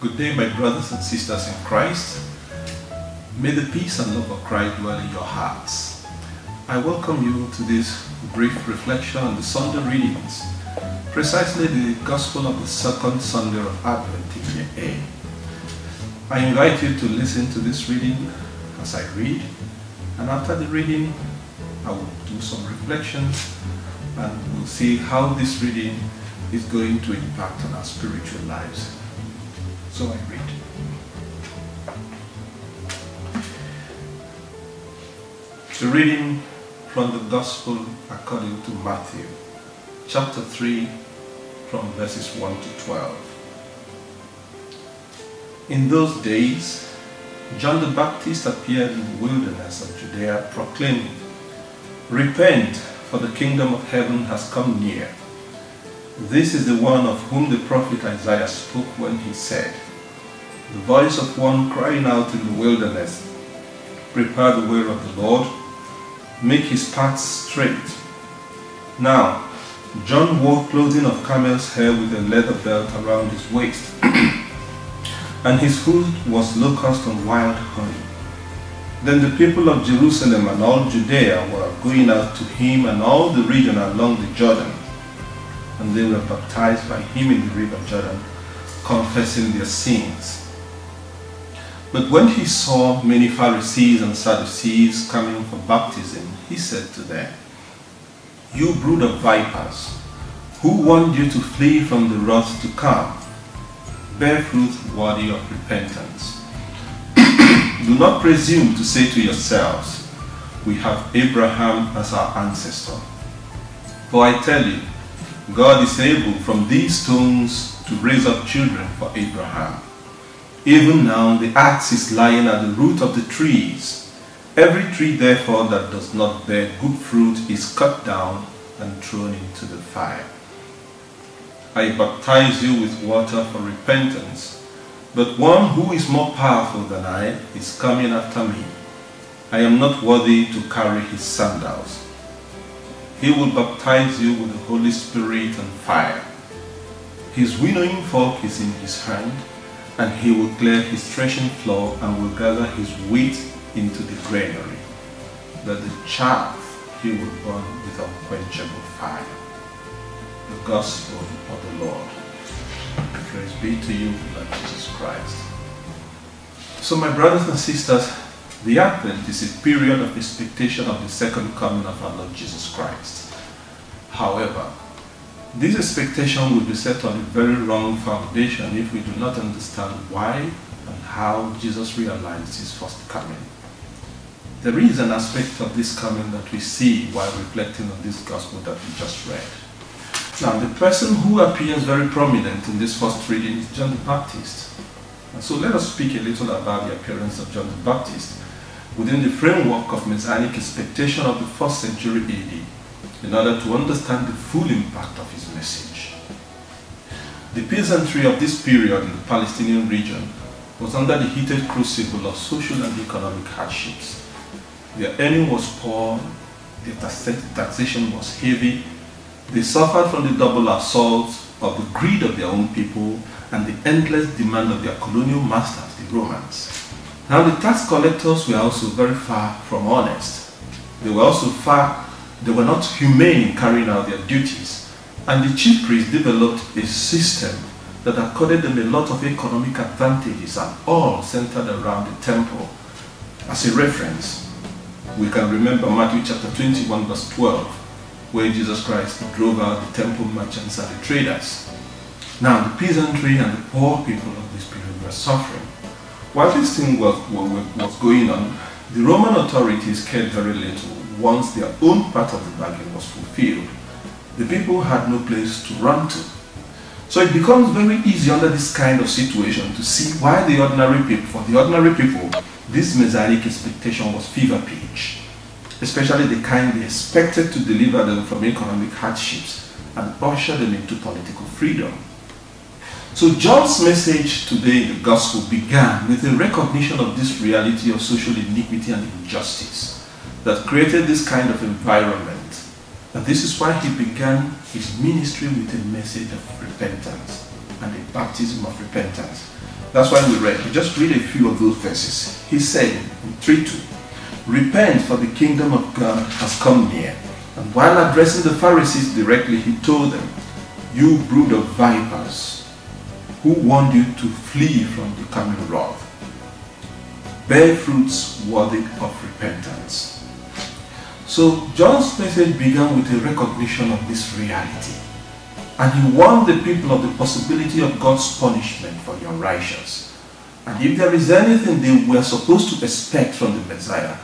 Good day, my brothers and sisters in Christ. May the peace and love of Christ dwell in your hearts. I welcome you to this brief reflection on the Sunday readings, precisely the Gospel of the second Sunday of Advent in year A. I invite you to listen to this reading as I read, and after the reading, I will do some reflections and we'll see how this reading is going to impact on our spiritual lives. So I read. The reading from the Gospel according to Matthew, chapter 3, from verses 1 to 12. In those days, John the Baptist appeared in the wilderness of Judea, proclaiming, "Repent, for the kingdom of heaven has come near. This is the one of whom the prophet Isaiah spoke when he said, the voice of one crying out in the wilderness, prepare the way of the Lord, make his paths straight." Now, John wore clothing of camel's hair with a leather belt around his waist, and his food was locust and wild honey. Then the people of Jerusalem and all Judea were going out to him and all the region along the Jordan, and they were baptized by him in the river Jordan, confessing their sins. But when he saw many Pharisees and Sadducees coming for baptism, he said to them, "You brood of vipers, who warned you to flee from the wrath to come? Bear fruit worthy of repentance. Do not presume to say to yourselves, we have Abraham as our ancestor. For I tell you, God is able from these stones to raise up children for Abraham. Even now the axe is lying at the root of the trees. Every tree therefore that does not bear good fruit is cut down and thrown into the fire. I baptize you with water for repentance, but one who is more powerful than I is coming after me. I am not worthy to carry his sandals. He will baptize you with the Holy Spirit and fire. His winnowing fork is in his hand, and he will clear his threshing floor and will gather his wheat into the granary, but the chaff he will burn with unquenchable fire." The Gospel of the Lord. Praise be to you, Lord Jesus Christ. So my brothers and sisters, the Advent is a period of expectation of the second coming of our Lord Jesus Christ. However, this expectation will be set on a very wrong foundation if we do not understand why and how Jesus realized his first coming. There is an aspect of this coming that we see while reflecting on this gospel that we just read. Now, the person who appears very prominent in this first reading is John the Baptist. And so let us speak a little about the appearance of John the Baptist within the framework of Messianic expectation of the first century AD, in order to understand the full impact of his message. The peasantry of this period in the Palestinian region was under the heated crucible of social and economic hardships. Their earning was poor, their taxation was heavy, they suffered from the double assault of the greed of their own people and the endless demand of their colonial masters, the Romans. Now the tax collectors were also very far from honest. They were not humane in carrying out their duties, and the chief priests developed a system that accorded them a lot of economic advantages, and all centered around the temple. As a reference, we can remember Matthew chapter 21 verse 12, where Jesus Christ drove out the temple merchants and the traders. Now the peasantry and the poor people of this period were suffering. While this thing was going on, the Roman authorities cared very little. Once their own part of the bargain was fulfilled, the people had no place to run to. So it becomes very easy under this kind of situation to see why for the ordinary people, this Messianic expectation was fever pitch, especially the kind they expected to deliver them from economic hardships and usher them into political freedom. So John's message today in the Gospel began with a recognition of this reality of social iniquity and injustice that created this kind of environment. And this is why he began his ministry with a message of repentance and a baptism of repentance. That's why we read. We just read a few of those verses. He said in 3:2, repent, for the kingdom of God has come near. And while addressing the Pharisees directly, he told them, you brood of vipers, who warned you to flee from the coming wrath? Bear fruits worthy of repentance. So John's message began with a recognition of this reality. And he warned the people of the possibility of God's punishment for the unrighteous. And if there is anything they were supposed to expect from the Messiah,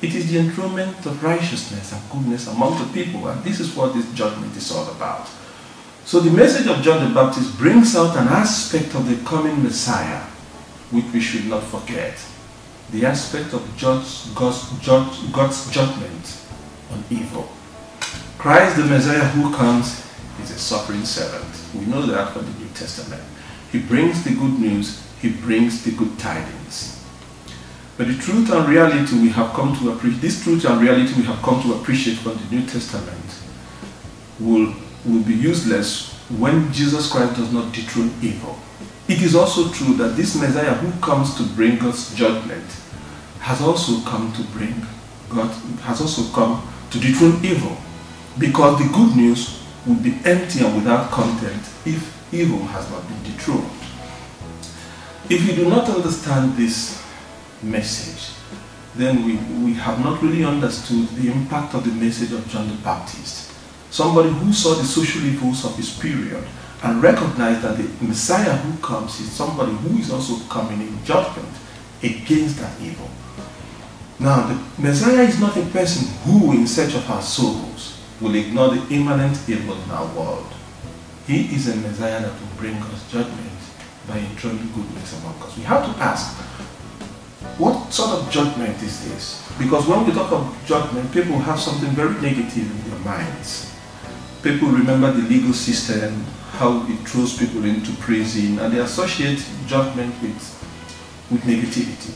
it is the enthronement of righteousness and goodness among the people. And this is what this judgment is all about. So the message of John the Baptist brings out an aspect of the coming Messiah which we should not forget. The aspect of God's judgment on evil. Christ the Messiah who comes is a suffering servant. We know that from the New Testament. He brings the good news, he brings the good tidings. But the truth and reality we have come to appreciate, this truth and reality we have come to appreciate from the New Testament will be useless when Jesus Christ does not dethrone evil. It is also true that this Messiah who comes to bring us judgment has also come to dethrone evil, because the good news would be empty and without content if evil has not been dethroned. If you do not understand this message, then we have not really understood the impact of the message of John the Baptist. Somebody who saw the social evils of his period and recognized that the Messiah who comes is somebody who is also coming in judgment against that evil. Now, the Messiah is not a person who, in search of our souls, will ignore the immanent evil in our world. He is a Messiah that will bring us judgment by enthroning goodness among us. We have to ask, what sort of judgment is this? Because when we talk of judgment, people have something very negative in their minds. People remember the legal system, how it throws people into prison, and they associate judgment with negativity.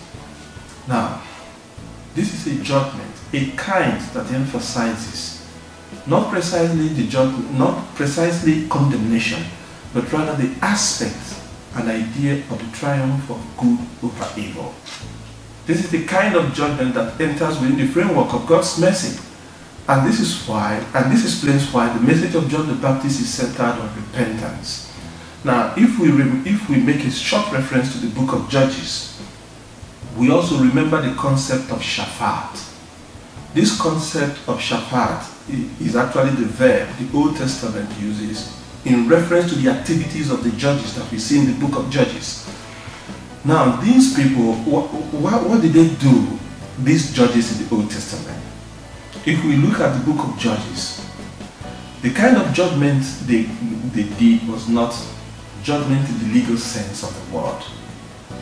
Now, this is a judgment, a kind that emphasizes not precisely the judgment, not precisely condemnation, but rather the aspect and idea of the triumph of good over evil. This is the kind of judgment that enters within the framework of God's mercy. And this explains why the message of John the Baptist is centered on repentance. Now, if we make a short reference to the book of Judges, we also remember the concept of Shaphat. This concept of Shaphat is actually the verb the Old Testament uses in reference to the activities of the judges that we see in the book of Judges. Now, these people, what did they do, these judges in the Old Testament? If we look at the book of Judges, the kind of judgment they did was not judgment in the legal sense of the word.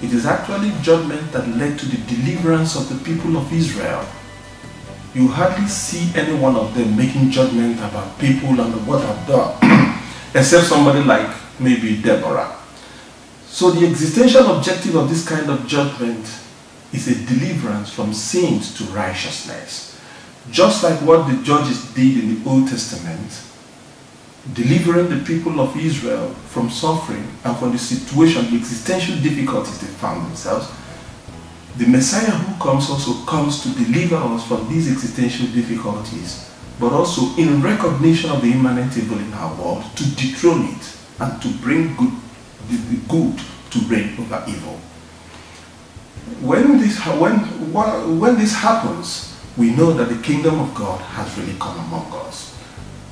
It is actually judgment that led to the deliverance of the people of Israel. You hardly see any one of them making judgment about people and what have done, except somebody like maybe Deborah. So the existential objective of this kind of judgment is a deliverance from sins to righteousness. Just like what the judges did in the Old Testament, delivering the people of Israel from suffering and from the situation, the existential difficulties they found themselves, the Messiah who comes also comes to deliver us from these existential difficulties, but also in recognition of the immanent evil in our world, to dethrone it and to bring the good to reign over evil. When this happens, we know that the kingdom of God has really come among us.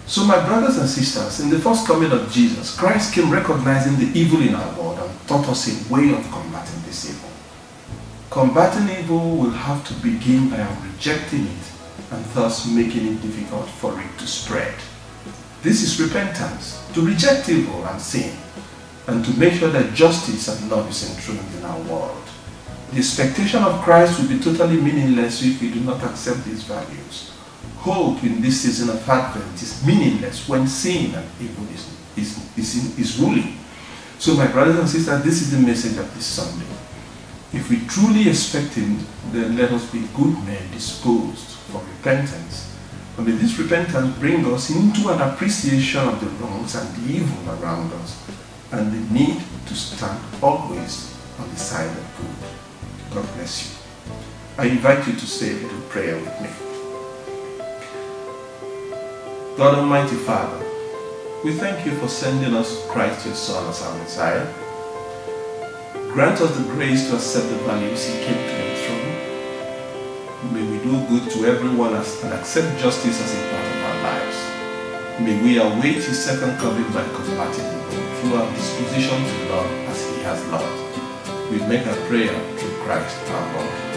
So my brothers and sisters, in the first coming of Jesus, Christ came recognizing the evil in our world and taught us a way of combating this evil. Combating evil will have to begin by our rejecting it and thus making it difficult for it to spread. This is repentance, to reject evil and sin, and to make sure that justice and love is enthroned in our world. The expectation of Christ will be totally meaningless if we do not accept these values. Hope in this season of Advent is meaningless when sin and evil is ruling. So my brothers and sisters, this is the message of this Sunday. If we truly expect Him, then let us be good men disposed for repentance. And may this repentance bring us into an appreciation of the wrongs and the evil around us, and the need to stand always on the sign of good. God bless you. I invite you to say a little prayer with me. God Almighty Father, we thank you for sending us Christ your Son as our Messiah. Grant us the grace to accept the values he came to enthrone. May we do good to everyone and accept justice as a part of our lives. May we await his second coming by compatible through our disposition to love as he has loved. We make our prayer through Christ our Lord.